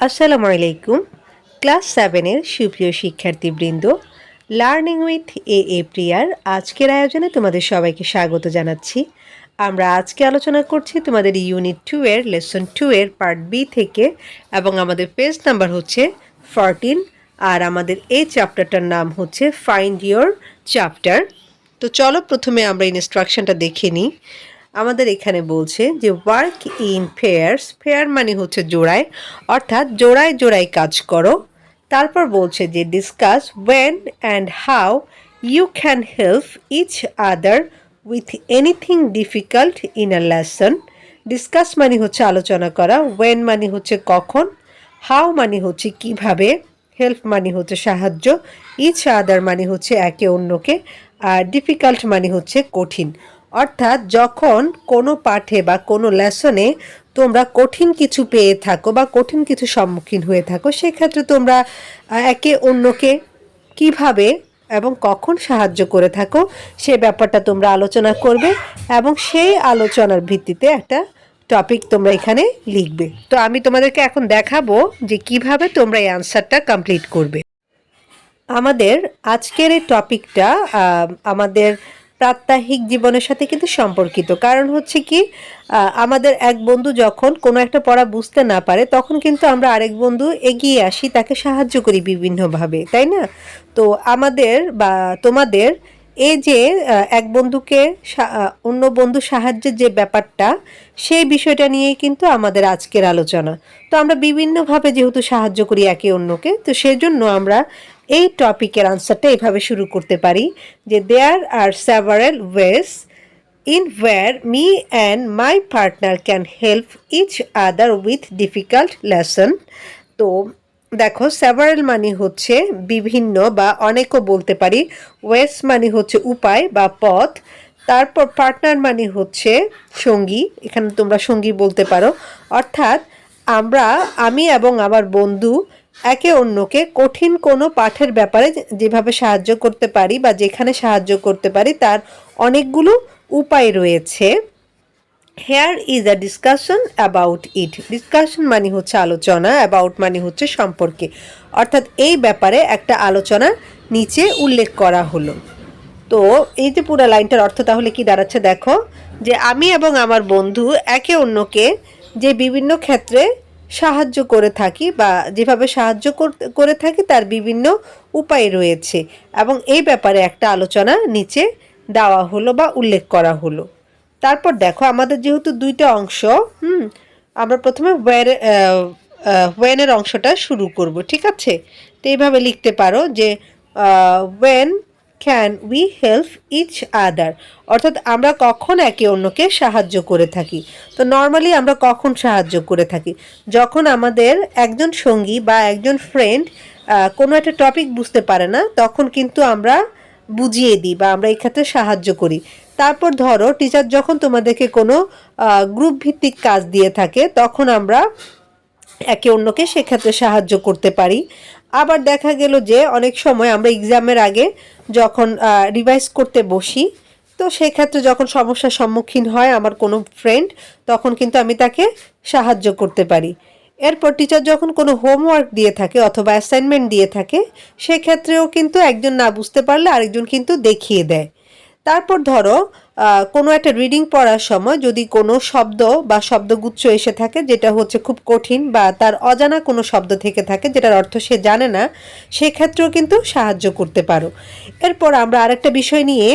আসসালামু আলাইকুম। ক্লাস 7 এর সুপ্রিয় শিক্ষার্থীবৃন্দ, লার্নিং উইথ এ প্রিয়ার আজকের আয়োজনে তোমাদের সবাইকে স্বাগত জানাচ্ছি। আমরা আজকে আলোচনা করছি তোমাদের ইউনিট 2 এর লেসন 2 এর পার্ট বি থেকে, এবং আমাদের পেজ নাম্বার হচ্ছে 14। আর আমাদের এই চ্যাপ্টারটার নাম হচ্ছে ফাইন্ড ইয়োর চ্যাপ্টার। তো চলো প্রথমে আমরা ইনস্ট্রাকশনটা দেখে নিই। আমাদের এখানে বলছে যে ওয়ার্ক ইন পেয়ার্স, পেয়ার মানে হচ্ছে জোড়ায়, অর্থাৎ জোড়ায় জোড়ায় কাজ করো। তারপর বলছে যে discuss when and how you can help each other with anything difficult in a lesson. Discuss মানে হচ্ছে আলোচনা করা, ওয়েন মানে হচ্ছে কখন, হাউ মানে হচ্ছে কিভাবে, হেল্প মানে হচ্ছে সাহায্য, ইচ আদার মানে হচ্ছে একে অন্যকে, আর ডিফিকাল্ট মানে হচ্ছে কঠিন। অর্থাৎ যখন কোনো পাঠে বা কোনো লেসনে তোমরা কঠিন কিছু পেয়ে থাকো বা কঠিন কিছু সম্মুখীন হয়ে থাকো, সেক্ষেত্রে তোমরা একে অন্যকে কিভাবে এবং কখন সাহায্য করে থাকো সে ব্যাপারটা তোমরা আলোচনা করবে, এবং সেই আলোচনার ভিত্তিতে একটা টপিক তোমরা এখানে লিখবে। তো আমি তোমাদেরকে এখন দেখাবো যে কিভাবে তোমরা এই আনসারটা কমপ্লিট করবে। আমাদের আজকের এই টপিকটা আমাদের প্রাত্যহিক জীবনের সাথে কিন্তু সম্পর্কিত। কারণ হচ্ছে কি, আমাদের এক বন্ধু যখন কোনো একটা পড়া বুঝতে না পারে, তখন কিন্তু আমরা আরেক বন্ধু এগিয়ে আসি, তাকে সাহায্য করি বিভিন্নভাবে, তাই না? তো আমাদের বা তোমাদের এই যে এক বন্ধুকে অন্য বন্ধু সাহায্যের যে ব্যাপারটা, সেই বিষয়টা নিয়েই কিন্তু আমাদের আজকের আলোচনা। তো আমরা বিভিন্নভাবে যেহেতু সাহায্য করি একে অন্যকে, তো সেজন্য আমরা এই টপিকের আনসারটা এভাবে শুরু করতে পারি যে there are several ways in where me and my partner can help each other with difficult lesson. তো দেখো, সেভারাল মানে হচ্ছে বিভিন্ন বা অনেকও বলতে পারি, ওয়েস মানে হচ্ছে উপায় বা পথ, তারপর পার্টনার মানে হচ্ছে সঙ্গী, এখানে তোমরা সঙ্গী বলতে পারো। অর্থাৎ আমি এবং আমার বন্ধু একে অন্যকে কঠিন কোনো পাঠের ব্যাপারে যেভাবে সাহায্য করতে পারি বা যেখানে সাহায্য করতে পারি, তার অনেকগুলো উপায় রয়েছে। Hair is a discussion about it. Discussion মানে হচ্ছে আলোচনা, অ্যাবাউট মানে হচ্ছে সম্পর্কে, অর্থাৎ এই ব্যাপারে একটা আলোচনা নিচে উল্লেখ করা হলো। তো এই যে পুরো লাইনটার অর্থ তাহলে কি দাঁড়াচ্ছে দেখো, যে আমি এবং আমার বন্ধু একে অন্যকে যে বিভিন্ন ক্ষেত্রে সাহায্য করে থাকি বা যেভাবে সাহায্য করে থাকি তার বিভিন্ন উপায় রয়েছে, এবং এই ব্যাপারে একটা আলোচনা নিচে দেওয়া হলো বা উল্লেখ করা হলো। তারপর দেখো, আমাদের যেহেতু দুইটা অংশ, আমরা প্রথমে ওয়েনের অংশটা শুরু করব, ঠিক আছে? তো এইভাবে লিখতে পারো যে when can we help each other, অর্থাৎ আমরা কখন একে অন্যকে সাহায্য করে থাকি। তো নর্মালি আমরা কখন সাহায্য করে থাকি? যখন আমাদের একজন সঙ্গী বা একজন ফ্রেন্ড কোনো একটা টপিক বুঝতে পারে না, তখন কিন্তু আমরা বুঝিয়ে দিই বা আমরা এই ক্ষেত্রে সাহায্য করি। তারপর ধরো, টিচার যখন তোমাদেরকে কোনো গ্রুপ ভিত্তিক কাজ দিয়ে থাকে, তখন আমরা একে অন্যকে সেক্ষেত্রে সাহায্য করতে পারি। আবার দেখা গেল যে অনেক সময় আমরা এক্সামের আগে যখন রিভাইজ করতে বসি, তো সেক্ষেত্রে যখন সমস্যার সম্মুখীন হয় আমার কোনো ফ্রেন্ড, তখন কিন্তু আমি তাকে সাহায্য করতে পারি। এরপর টিচার যখন কোনো হোমওয়ার্ক দিয়ে থাকে অথবা অ্যাসাইনমেন্ট দিয়ে থাকে, সেক্ষেত্রেও কিন্তু একজন না বুঝতে পারলে আরেকজন কিন্তু দেখিয়ে দেয়। তারপর ধরো, কোনো একটা রিডিং পড়ার সময় যদি কোনো শব্দ বা শব্দগুচ্ছ এসে থাকে যেটা হচ্ছে খুব কঠিন, বা তার অজানা কোনো শব্দ থেকে থাকে যেটার অর্থ সে জানে না, সেক্ষেত্রেও কিন্তু সাহায্য করতে পারো। এরপর আমরা আরেকটা বিষয় নিয়ে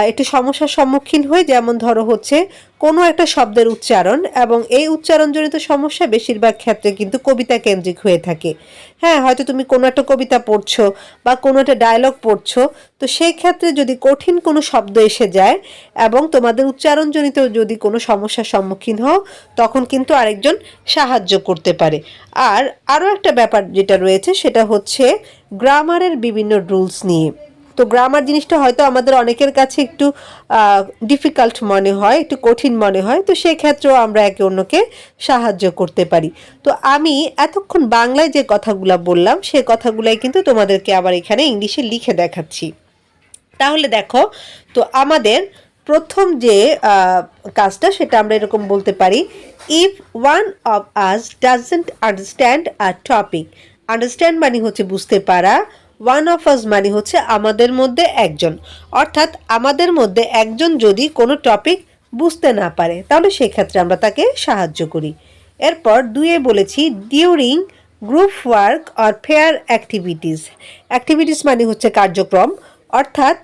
একটি সমস্যার সম্মুখীন হই, যেমন ধরো হচ্ছে কোনো একটা শব্দের উচ্চারণ, এবং এই উচ্চারণজনিত সমস্যা বেশিরভাগ ক্ষেত্রে কিন্তু কবিতা কেন্দ্রিক হয়ে থাকে। হ্যাঁ, হয়তো তুমি কোনো একটা কবিতা পড়ছো বা কোনো একটা ডায়লগ পড়ছো, তো সেই ক্ষেত্রে যদি কঠিন কোনো শব্দ এসে যায় এবং তোমাদের উচ্চারণজনিত যদি কোনো সমস্যার সম্মুখীন হও, তখন কিন্তু আরেকজন সাহায্য করতে পারে। আর আরও একটা ব্যাপার যেটা রয়েছে সেটা হচ্ছে গ্রামারের বিভিন্ন রুলস নিয়ে। তো গ্রামার জিনিসটা হয়তো আমাদের অনেকের কাছে একটু ডিফিকাল্ট মনে হয়, একটু কঠিন মনে হয়, তো সেক্ষেত্রেও আমরা একে অন্যকে সাহায্য করতে পারি। তো আমি এতক্ষণ বাংলায় যে কথাগুলো বললাম, সে কথাগুলাই কিন্তু তোমাদেরকে আবার এখানে ইংলিশে লিখে দেখাচ্ছি। তাহলে দেখো, তো আমাদের প্রথম যে কাজটা সেটা আমরা এরকম বলতে পারি, if one of us doesn't understand a topic. Understand মানে হচ্ছে বুঝতে পারা, ওয়ান অফ আস মানে হচ্ছে আমাদের মধ্যে একজন, অর্থাৎ আমাদের মধ্যে একজন যদি কোনো টপিক বুঝতে না পারে তাহলে সেক্ষেত্রে আমরা তাকে সাহায্য করি। এরপর দুইয়ে বলেছি during group work or fair activities. Activities মানে হচ্ছে কার্যক্রম, অর্থাৎ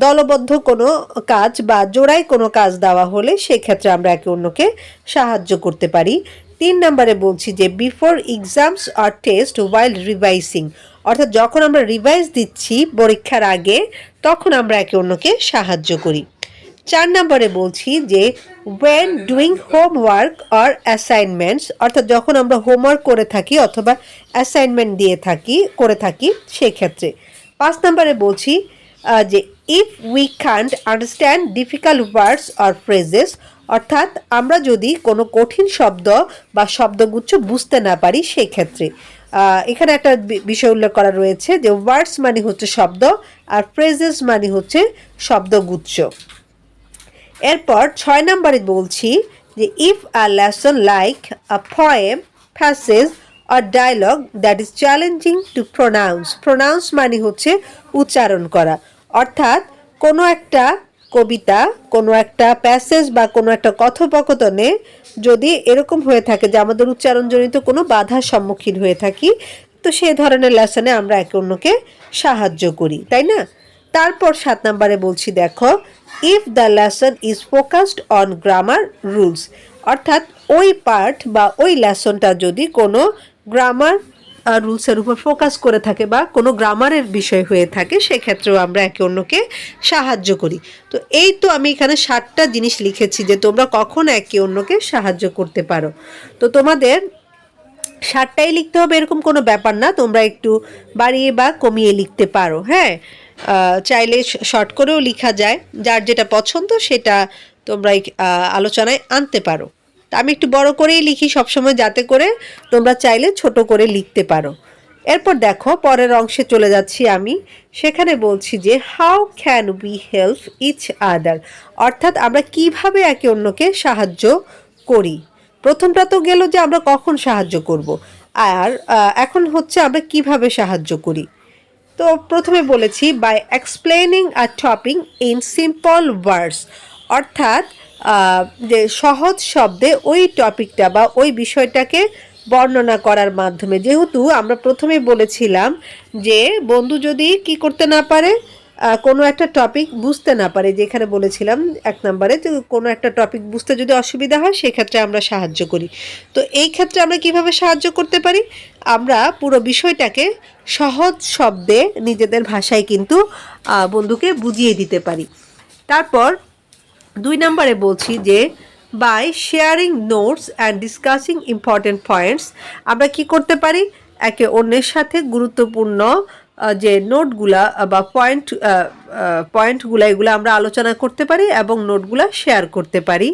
দলবদ্ধ কোনো কাজ বা জোড়ায় কোনো কাজ দেওয়া হলে সেক্ষেত্রে আমরা একে অন্যকে সাহায্য করতে পারি। 3 নম্বরে বলছি যে বিফোর এক্সামস অর টেস্ট ওয়াইল রিভাইসিং, অর্থাৎ যখন আমরা রিভাইজ দিচ্ছি পরীক্ষার আগে তখন আমরা একে অন্যকে সাহায্য করি। 4 নম্বরে বলছি যে when doing homework or assignments, অর্থাৎ যখন আমরা হোমওয়ার্ক করে থাকি অথবা অ্যাসাইনমেন্ট করে থাকি সেক্ষেত্রে। 5 নম্বরে বলছি যে if we can't understand difficult words or phrases, অর্থাৎ আমরা যদি কোনো কঠিন শব্দ বা শব্দগুচ্ছ বুঝতে না পারি সেক্ষেত্রে। এখানে একটা বিষয় উল্লেখ করা রয়েছে যে ওয়ার্ডস মানে হচ্ছে শব্দ আর ফ্রেজেস মানে হচ্ছে শব্দগুচ্ছ। এরপর 6 নম্বরে বলছি যে if a lesson like a poem, passage or dialogue that is challenging to pronounce. Pronounce মানে হচ্ছে উচ্চারণ করা, অর্থাৎ কোনো একটা কবিতা, কোনো একটা প্যাসেজ বা কোনো একটা কথোপকথনে যদি এরকম হয়ে থাকে যে আমাদের উচ্চারণজনিত কোনো বাধার সম্মুখীন হয়ে থাকি, তো সেই ধরনের লেসনে আমরা একে অন্যকে সাহায্য করি, তাই না? তারপর 7 নম্বরে বলছি দেখো, if the lesson is focused on grammar rules, অর্থাৎ ওই পার্ট বা ওই লেসনটা যদি কোনো গ্রামার রুলসের উপর ফোকাস করে থাকে বা কোনো গ্রামারের বিষয় হয়ে থাকে সেক্ষেত্রেও আমরা একে অন্যকে সাহায্য করি। তো এই তো আমি এখানে 7টা জিনিস লিখেছি যে তোমরা কখন একে অন্যকে সাহায্য করতে পারো। তো তোমাদের 7টাই লিখতে হবে এরকম কোনো ব্যাপার না, তোমরা একটু বাড়িয়ে বা কমিয়ে লিখতে পারো। হ্যাঁ, চাইলে শর্ট করেও লেখা যায়, যার যেটা পছন্দ সেটা তোমরা আলোচনায় আনতে পারো। তা আমি একটু বড় করেই লিখি সবসময়, যাতে করে তোমরা চাইলে ছোট করে লিখতে পারো। এরপর দেখো পরের অংশে চলে যাচ্ছি আমি, সেখানে বলছি যে how can we help each other, অর্থাৎ আমরা কিভাবে একে অন্যকে সাহায্য করি। প্রথমটা তো গেল যে আমরা কখন সাহায্য করব, আর এখন হচ্ছে আমরা কিভাবে সাহায্য করি। তো প্রথমে বলেছি by explaining a topic in simple words, অর্থাৎ যে সহজ শব্দে ওই টপিকটা বা ওই বিষয়টাকে বর্ণনা করার মাধ্যমে। যেহেতু আমরা প্রথমে বলেছিলাম যে বন্ধু যদি কি করতে না পারে, কোনো একটা টপিক বুঝতে না পারে, যেখানে বলেছিলাম 1 নম্বরে যে কোনো একটা টপিক বুঝতে যদি অসুবিধা হয় সেক্ষেত্রে আমরা সাহায্য করি। তো এই ক্ষেত্রে আমরা কিভাবে সাহায্য করতে পারি, আমরা পুরো বিষয়টাকে সহজ শব্দে নিজেদের ভাষায় কিন্তু বন্ধুকে বুঝিয়ে দিতে পারি। তারপর 2 নম্বরে বলছি যে by sharing notes and discussing important points, আমরা কি করতে পারি, একে অন্যের সাথে গুরুত্বপূর্ণ যে নোটগুলা বা পয়েন্টগুলা এগুলো আমরা আলোচনা করতে পারি এবং নোটগুলা শেয়ার করতে পারি।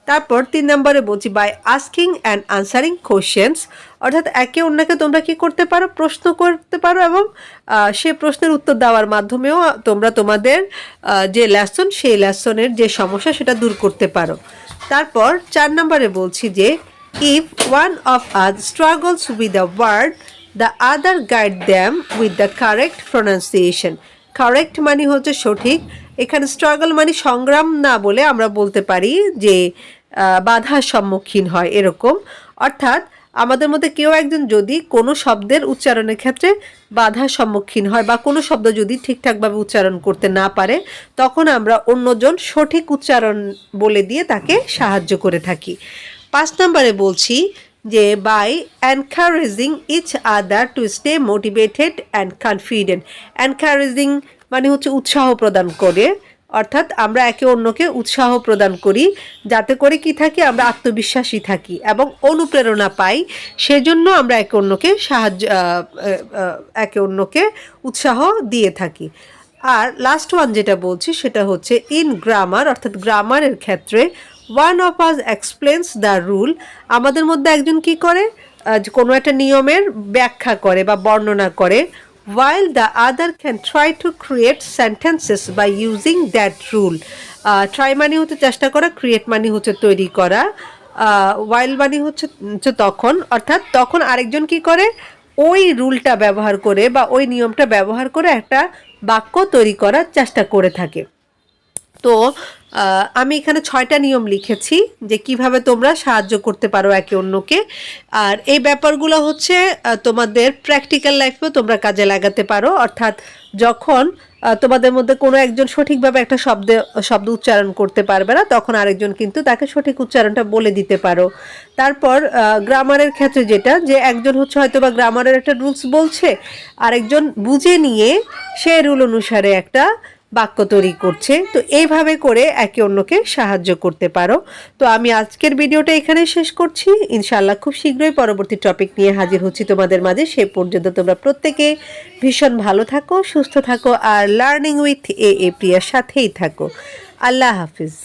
তারপর 3 নম্বরে বলছি by asking and answering questions, অর্থাৎ একে অন্যকে তোমরা কি করতে পারো, প্রশ্ন করতে পারো এবং সে প্রশ্নের উত্তর দেওয়ার মাধ্যমেও তোমরা তোমাদের যে লেসন সেই লেসনের যে সমস্যা সেটা দূর করতে পারো। তারপর 4 নম্বরে বলছি যে if one of us struggles with the word the other guide them with the correct pronunciation. Correct মানে হচ্ছে সঠিক, এখানে স্ট্রাগল মানে সংগ্রাম না বলে আমরা বলতে পারি যে বাধার সম্মুখীন হয় এরকম, অর্থাৎ আমাদের মধ্যে কেউ একজন যদি কোনো শব্দের উচ্চারণের ক্ষেত্রে বাধার সম্মুখীন হয় বা কোনো শব্দ যদি ঠিকঠাকভাবে উচ্চারণ করতে না পারে তখন আমরা অন্যজন সঠিক উচ্চারণ বলে দিয়ে তাকে সাহায্য করে থাকি। 5 নম্বরে বলছি যে by encouraging each other to stay motivated and confident. Encouraging মানে হচ্ছে উৎসাহ প্রদান করে, অর্থাৎ আমরা একে অন্যকে উৎসাহ প্রদান করি যাতে করে কি থাকি, আমরা আত্মবিশ্বাসী থাকি এবং অনুপ্রেরণা পাই, সেজন্য আমরা একে অন্যকে উৎসাহ দিয়ে থাকি। আর লাস্ট ওয়ান যেটা বলছি সেটা হচ্ছে ইন গ্রামার, অর্থাৎ গ্রামারের ক্ষেত্রে one of us explains the rule, আমাদের মধ্যে একজন কি করে, কোনো একটা নিয়মের ব্যাখ্যা করে বা বর্ণনা করে, while the other can try to create sentences by using that rule. Try মানে হচ্ছে চেষ্টা করা, create মানে হচ্ছে তৈরি করা, while মানে হচ্ছে তখন, অর্থাৎ তখন আরেকজন কি করে ওই রুলটা ব্যবহার করে বা ওই নিয়মটা ব্যবহার করে একটা বাক্য তৈরি করার চেষ্টা করে থাকে। তো আমি এখানে 6টা নিয়ম লিখেছি যে কিভাবে তোমরা সাহায্য করতে পারো একে অন্যকে। আর এই ব্যাপারগুলো হচ্ছে তোমাদের প্র্যাকটিক্যাল লাইফেও তোমরা কাজে লাগাতে পারো। অর্থাৎ যখন তোমাদের মধ্যে কোনো একজন সঠিকভাবে একটা শব্দ উচ্চারণ করতে পারবে না, তখন আরেকজন কিন্তু তাকে সঠিক উচ্চারণটা বলে দিতে পারো। তারপর গ্রামারের ক্ষেত্রে যেটা, যে একজন হচ্ছে হয়তো বা গ্রামারের একটা রুলস বলছে, আরেকজন বুঝে নিয়ে সে রুল অনুসারে একটা বাক্য তৈরি করছে। তো এইভাবে করে একে অন্যকে সাহায্য করতে পারো। তো আমি আজকের ভিডিওটা এখানে শেষ করছি। ইনশাআল্লাহ খুব শীঘ্রই পরবর্তী টপিক নিয়ে হাজির হচ্ছি তোমাদের মাঝে। সে পর্যন্ত তোমরা প্রত্যেকে ভীষণ ভালো থাকো, সুস্থ থাকো আর লার্নিং উইথ এ প্রিয়ার সাথেই থাকো। আল্লাহ হাফিজ।